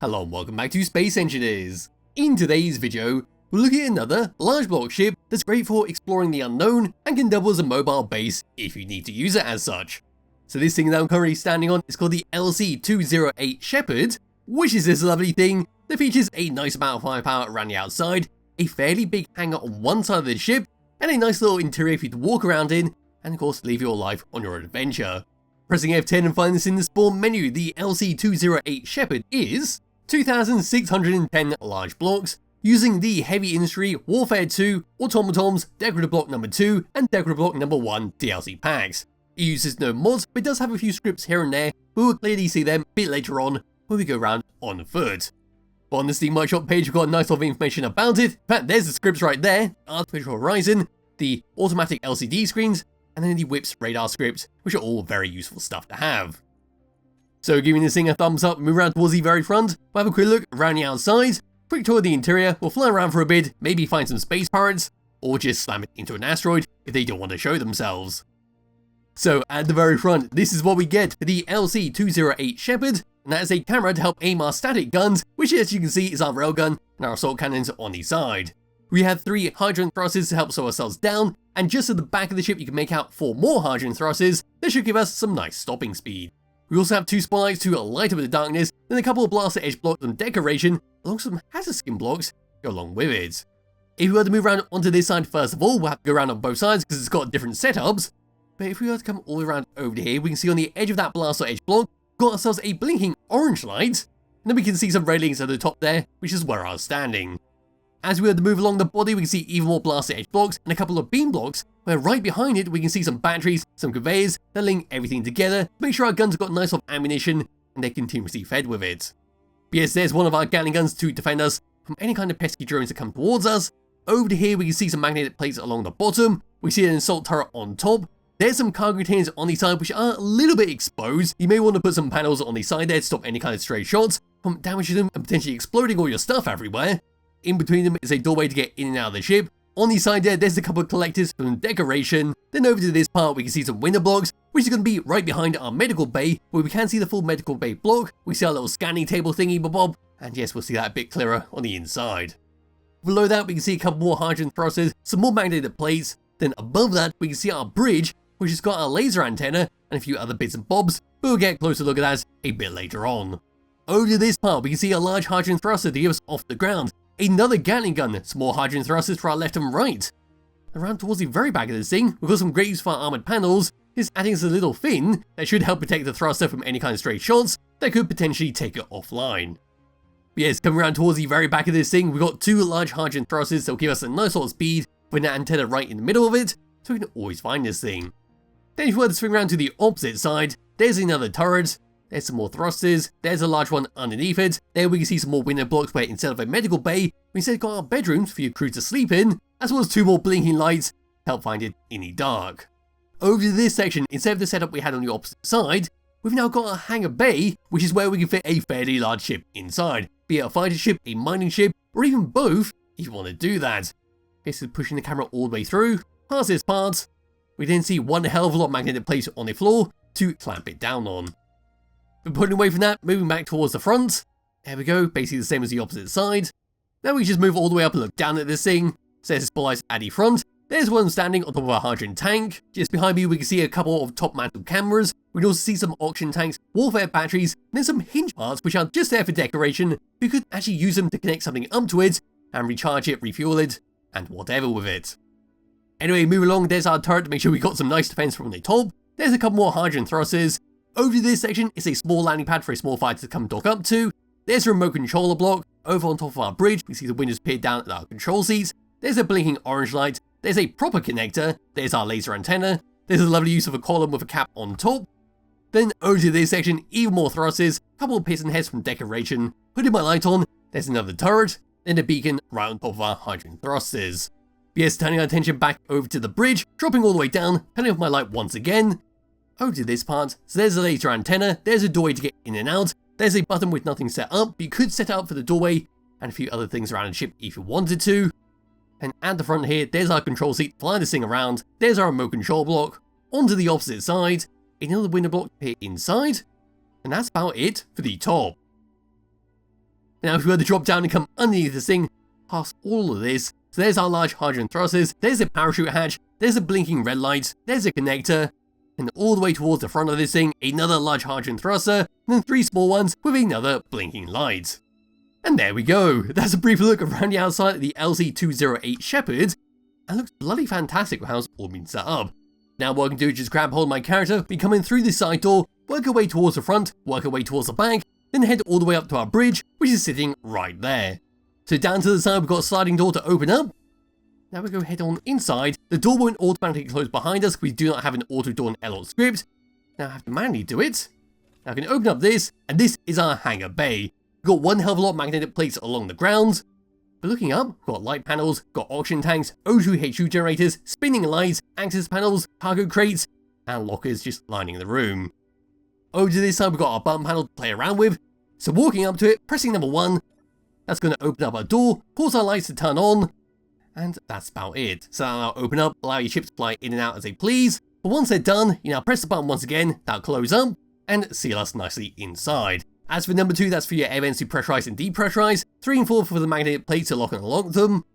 Hello and welcome back to Space Engineers. In today's video, we're looking at another large block ship that's great for exploring the unknown and can double as a mobile base if you need to use it as such. So this thing that I'm currently standing on is called the LC-208 Shepherd, which is this lovely thing that features a nice amount of firepower around the outside, a fairly big hangar on one side of the ship, and a nice little interior for you to walk around in, and of course leave your life on your adventure. Pressing F10 and finding this in the spawn menu, the LC-208 Shepherd is 2,610 large blocks, using the Heavy Industry Warfare 2 Automatons Decorative Block No. 2 and Decorative Block No. 1 DLC packs. It uses no mods, but does have a few scripts here and there, but we'll clearly see them a bit later on when we go around on foot. But on the Steam Workshop page, we've got a nice lot of information about it. In fact, there's the scripts right there: Artificial Horizon, the automatic LCD screens, and then the WIPS radar script, which are all very useful stuff to have. So giving this thing a thumbs up, move around towards the very front, we'll have a quick look around the outside, quick tour of the interior, we'll fly around for a bit, maybe find some space pirates, or just slam it into an asteroid if they don't want to show themselves. So at the very front, this is what we get for the LC-208 Shepherd, and that is a camera to help aim our static guns, which as you can see is our railgun and our assault cannons on the side. We have 3 hydrogen thrusters to help slow ourselves down, and just at the back of the ship you can make out 4 more hydrogen thrusters that should give us some nice stopping speed. We also have 2 spotlights to light up the darkness, then a couple of blaster edge blocks and decoration, along with some hazard skin blocks to go along with it. If we were to move around onto this side first of all, we'll have to go around on both sides because it's got different setups. But if we were to come all the way around over to here, we can see on the edge of that blaster edge block, we've got ourselves a blinking orange light, and then we can see some railings at the top there, which is where I was standing. As we were to move along the body, we can see even more blaster edge blocks and a couple of beam blocks, where right behind it we can see some batteries, some conveyors that link everything together to make sure our guns have got nice of ammunition and they're continuously fed with it. But yes, there's one of our Gatling guns to defend us from any kind of pesky drones that come towards us. Over to here we can see some magnetic plates along the bottom, we see an assault turret on top. There's some cargo containers on the side which are a little bit exposed. You may want to put some panels on the side there to stop any kind of stray shots from damaging them and potentially exploding all your stuff everywhere. In between them is a doorway to get in and out of the ship. On the side there's a couple of collectors for some decoration. Then over to this part we can see some window blocks, which is going to be right behind our medical bay, where we can see the full medical bay block. We see our little scanning table thingy bob, and yes, we'll see that a bit clearer on the inside. Below that we can see a couple more hydrogen thrusters, some more magnetic plates. Then above that we can see our bridge, which has got our laser antenna and a few other bits and bobs, but we'll get a closer look at that a bit later on. Over to this part we can see a large hydrogen thruster to give us off the ground. Another Gatling gun, some more hydrogen thrusters for our left and right. Around towards the very back of this thing, we've got some great use for our armoured panels, this acting as a little fin that should help protect the thruster from any kind of stray shots that could potentially take it offline. But yes, coming around towards the very back of this thing, we've got 2 large hydrogen thrusters that will give us a nice lot of speed with an antenna right in the middle of it, so we can always find this thing. Then if we were to swing around to the opposite side, there's another turret. There's some more thrusters, there's a large one underneath it. There we can see some more window blocks where instead of a medical bay, we instead got our bedrooms for your crew to sleep in, as well as 2 more blinking lights to help find it in the dark. Over to this section, instead of the setup we had on the opposite side, we've now got a hangar bay, which is where we can fit a fairly large ship inside, be it a fighter ship, a mining ship, or even both if you want to do that. This is pushing the camera all the way through, past this part. We then see one hell of a lot of magnetic plates on the floor to clamp it down on. But putting away from that, moving back towards the front, there we go, basically the same as the opposite side. Now we just move all the way up and look down at this thing. So there's spotlights at the front, there's one standing on top of a hydrogen tank. Just behind me we can see a couple of top mantle cameras, we can also see some auction tanks, warfare batteries, and then some hinge parts which are just there for decoration. We could actually use them to connect something up to it, and recharge it, refuel it, and whatever with it. Anyway, move along, there's our turret to make sure we got some nice defense from the top. There's a couple more hydrogen thrusters. Over to this section is a small landing pad for a small fighter to come dock up to. There's a remote controller block. Over on top of our bridge, we see the windows peer down at our control seats. There's a blinking orange light. There's a proper connector. There's our laser antenna. There's a lovely use of a column with a cap on top. Then over to this section, even more thrusters, a couple of piston heads from decoration. Putting my light on, there's another turret, then a beacon right on top of our hydrogen thrusters. But yes, turning our attention back over to the bridge, dropping all the way down, turning off my light once again. Over to this part, so there's a laser antenna, there's a doorway to get in and out, there's a button with nothing set up, but you could set it up for the doorway and a few other things around the ship if you wanted to. And at the front here, there's our control seat, flying this thing around, there's our remote control block. Onto the opposite side, another window block here inside, and that's about it for the top. Now if we were to drop down and come underneath this thing, past all of this, so there's our large hydrogen thrusters, there's a parachute hatch, there's a blinking red light, there's a connector, and all the way towards the front of this thing, another large hydrogen thruster, and then 3 small ones with another blinking light. And there we go, that's a brief look around the outside of the LC-208 Shepherd, and looks bloody fantastic with how it's all been set up. Now what I can do is just grab hold of my character, be coming through this side door, work our way towards the front, work our way towards the back, then head all the way up to our bridge, which is sitting right there. So down to the side we've got a sliding door to open up. Now we go head on inside. The door won't automatically close behind us because we do not have an auto door in LL script. Now I have to manually do it. Now I can open up this, and this is our hangar bay. We've got one hell of a lot of magnetic plates along the ground. But looking up, we've got light panels, got oxygen tanks, O2H2 generators, spinning lights, access panels, cargo crates, and lockers just lining the room. Over to this side we've got our button panel to play around with. So walking up to it, pressing number 1, that's going to open up our door, cause our lights to turn on, and that's about it. So that'll now open up, allow your ship to fly in and out as they please. But once they're done, you now press the button once again, that'll close up, and seal us nicely inside. As for number 2, that's for your air vents to pressurize and depressurize, 3 and 4 for the magnetic plates to lock and unlock them.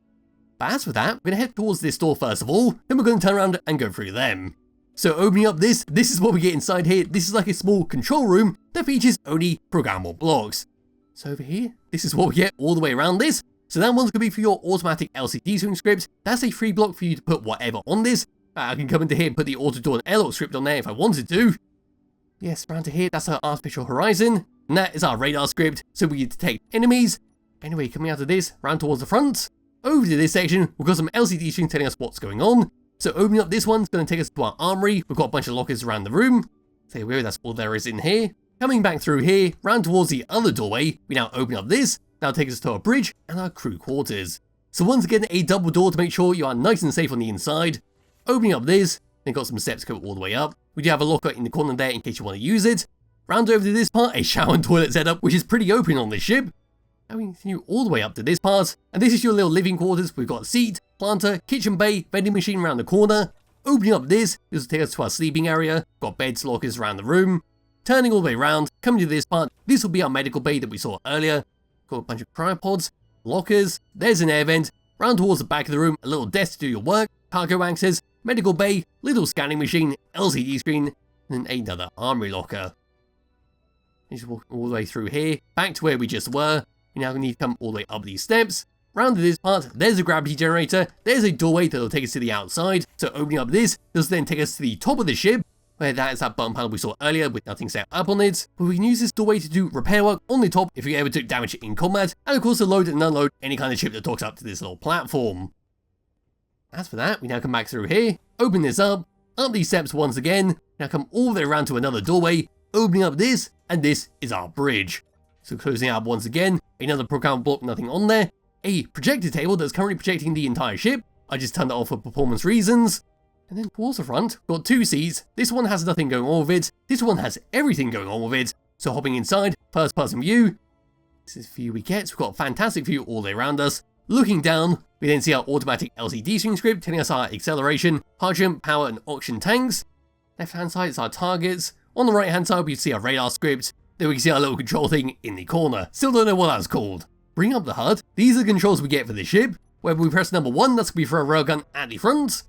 But as for that, we're going to head towards this door first of all, then we're going to turn around and go through them. So opening up this is what we get inside here. This is like a small control room that features only programmable blocks. So over here, this is what we get all the way around this. So that one's going to be for your automatic LCD swing script. That's a free block for you to put whatever on this. I can come into here and put the auto door and airlock script on there if I wanted to. Yes, around to here, that's our artificial horizon. And that is our radar script, so we can detect enemies. Anyway, coming out of this, round towards the front. Over to this section, we've got some LCD screens telling us what's going on. So opening up this one's going to take us to our armory. We've got a bunch of lockers around the room. So there we go, that's all there is in here. Coming back through here, round towards the other doorway, we now open up this. That'll take us to our bridge and our crew quarters. So once again, a double door to make sure you are nice and safe on the inside. Opening up this, then got some steps to go all the way up. We do have a locker in the corner there in case you want to use it. Round over to this part, a shower and toilet setup, which is pretty open on this ship. Now we continue all the way up to this part, and this is your little living quarters. We've got a seat, planter, kitchen bay, vending machine around the corner. Opening up this will take us to our sleeping area. Got beds, lockers around the room. Turning all the way around, coming to this part, this will be our medical bay that we saw earlier. Got a bunch of cryopods, lockers, there's an air vent. Round towards the back of the room, a little desk to do your work, cargo access, medical bay, little scanning machine, LCD screen, and then another armory locker. Just walk all the way through here, back to where we just were. We now need to come all the way up these steps. Round to this part, there's a gravity generator, there's a doorway that'll take us to the outside. So opening up this will then take us to the top of the ship, where that is that button panel we saw earlier with nothing set up on it. But we can use this doorway to do repair work on the top if we ever took damage in combat, and of course to load and unload any kind of ship that docks up to this little platform. As for that, we now come back through here, open this up these steps once again, now come all the way around to another doorway, opening up this, and this is our bridge. So closing out once again, another program block, nothing on there, a projector table that's currently projecting the entire ship. I just turned that off for performance reasons. And then towards the front, got 2 seats. This one has nothing going on with it. This one has everything going on with it. So hopping inside, first person view. This is the view we get. We've got a fantastic view all the way around us. Looking down, we then see our automatic LCD screen script telling us our acceleration, hydrogen, power, and oxygen tanks. Left hand side is our targets. On the right hand side, we see our radar script. Then we can see our little control thing in the corner. Still don't know what that's called. Bring up the HUD. These are the controls we get for this ship. Where we press number 1, that's going to be for a railgun at the front.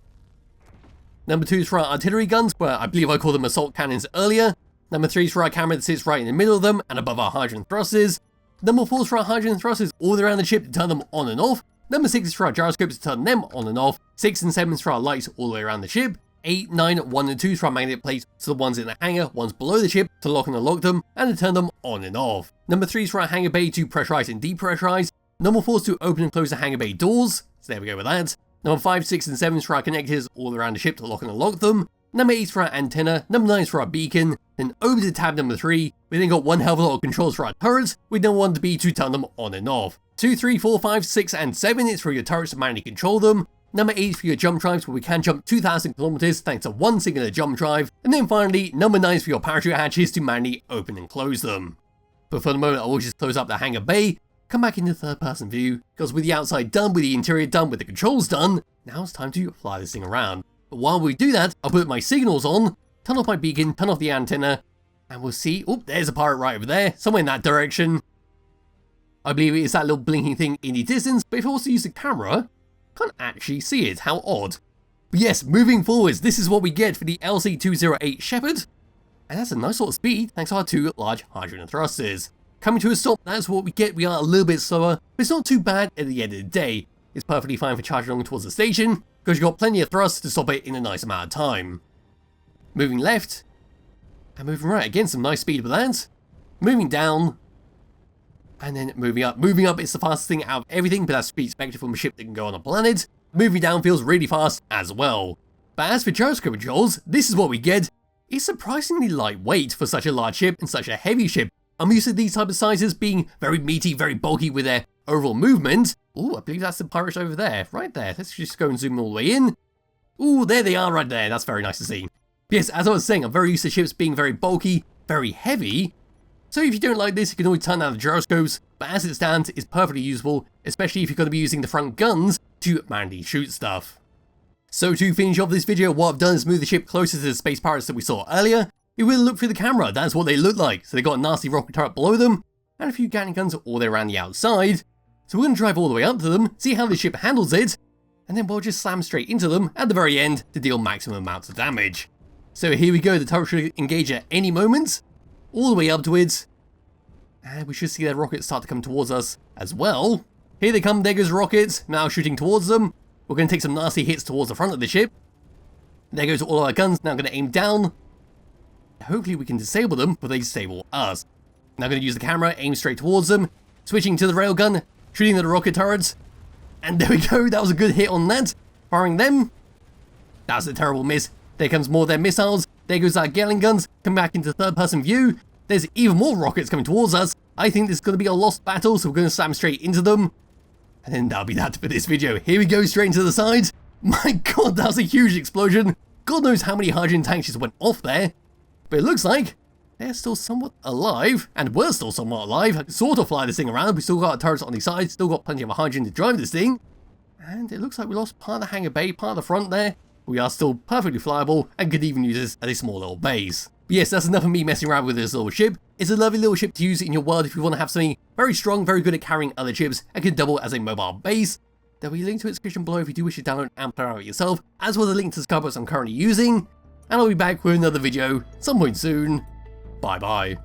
Number 2 is for our artillery guns, where I believe I called them assault cannons earlier. Number 3 is for our camera that sits right in the middle of them and above our hydrogen thrusters. Number 4 is for our hydrogen thrusters all around the ship to turn them on and off. Number 6 is for our gyroscopes to turn them on and off. 6 and 7 is for our lights all the way around the ship. 8, 9, 1 and 2 is for our magnetic plates, so the ones in the hangar, ones below the ship, to lock and unlock them, and to turn them on and off. Number 3 is for our hangar bay to pressurize and depressurize. Number 4 is to open and close the hangar bay doors, so there we go with that. Number 5, 6 and 7 is for our connectors all around the ship to lock and unlock them. Number 8 is for our antenna, number 9 is for our beacon, then over to tab number 3, we then got one hell of a lot of controls for our turrets, with number 1 to be to turn them on and off. 2, 3, 4, 5, 6 and 7 is for your turrets to manually control them. Number 8 is for your jump drives, where we can jump 2,000 kilometers thanks to one singular jump drive. And then finally, number 9 is for your parachute hatches to manually open and close them. But for the moment, I will just close up the hangar bay, come back into third person view, because with the outside done, with the interior done, with the controls done, now it's time to fly this thing around. But while we do that, I'll put my signals on, turn off my beacon, turn off the antenna, and we'll see, oh, there's a pirate right over there, somewhere in that direction. I believe it is that little blinking thing in the distance, but if I also use the camera, can't actually see it. How odd. But yes, moving forwards, this is what we get for the LC-208 Shepherd. And that's a nice sort of speed thanks to our two large hydrogen thrusters. Coming to a stop, that's what we get. We are a little bit slower, but it's not too bad at the end of the day. It's perfectly fine for charging along towards the station, because you've got plenty of thrust to stop it in a nice amount of time. Moving left, and moving right. Again, some nice speed with that. Moving down, and then moving up. Moving up is the fastest thing out of everything, but that's speed expected from a ship that can go on a planet. Moving down feels really fast as well. But as for gyroscope controls, this is what we get. It's surprisingly lightweight for such a large ship and such a heavy ship. I'm used to these type of sizes being very meaty, very bulky with their overall movement. Ooh, I believe that's the pirate over there, right there. Let's just go and zoom all the way in. Ooh, there they are right there. That's very nice to see. But yes, as I was saying, I'm very used to ships being very bulky, very heavy. So if you don't like this, you can always turn down the gyroscopes, but as it stands, it's perfectly useful, especially if you're going to be using the front guns to manually shoot stuff. So to finish off this video, what I've done is move the ship closer to the space pirates that we saw earlier. If we look through the camera, that's what they look like. So they've got a nasty rocket turret below them, and a few Gatling guns all the way around the outside. So we're going to drive all the way up to them, see how the ship handles it, and then we'll just slam straight into them at the very end to deal maximum amounts of damage. So here we go, the turret should engage at any moment, all the way upwards, and we should see their rockets start to come towards us as well. Here they come, there goes rockets, now shooting towards them. We're going to take some nasty hits towards the front of the ship. There goes all our guns, now going to aim down. Hopefully we can disable them, but they disable us. Now going to use the camera, aim straight towards them, switching to the railgun, shooting the rocket turrets. And there we go, that was a good hit on that. Firing them. That was a terrible miss. There comes more of their missiles. There goes our Gatling guns, come back into third person view. There's even more rockets coming towards us. I think this is going to be a lost battle, so we're going to slam straight into them. And then that'll be that for this video. Here we go, straight into the side. My god, that was a huge explosion. God knows how many hydrogen tanks just went off there. But it looks like they're still somewhat alive, and we're still somewhat alive. I can sort of fly this thing around. We still got our turrets on the side, still got plenty of hydrogen to drive this thing. And it looks like we lost part of the hangar bay, part of the front there. We are still perfectly flyable and could even use this as a small little base. But yes, that's enough of me messing around with this little ship. It's a lovely little ship to use in your world if you want to have something very strong, very good at carrying other ships, and can double as a mobile base. There'll be a link to its description below if you do wish to download and play around it yourself, as well as a link to the Skybox I'm currently using. And I'll be back with another video some point soon. Bye bye.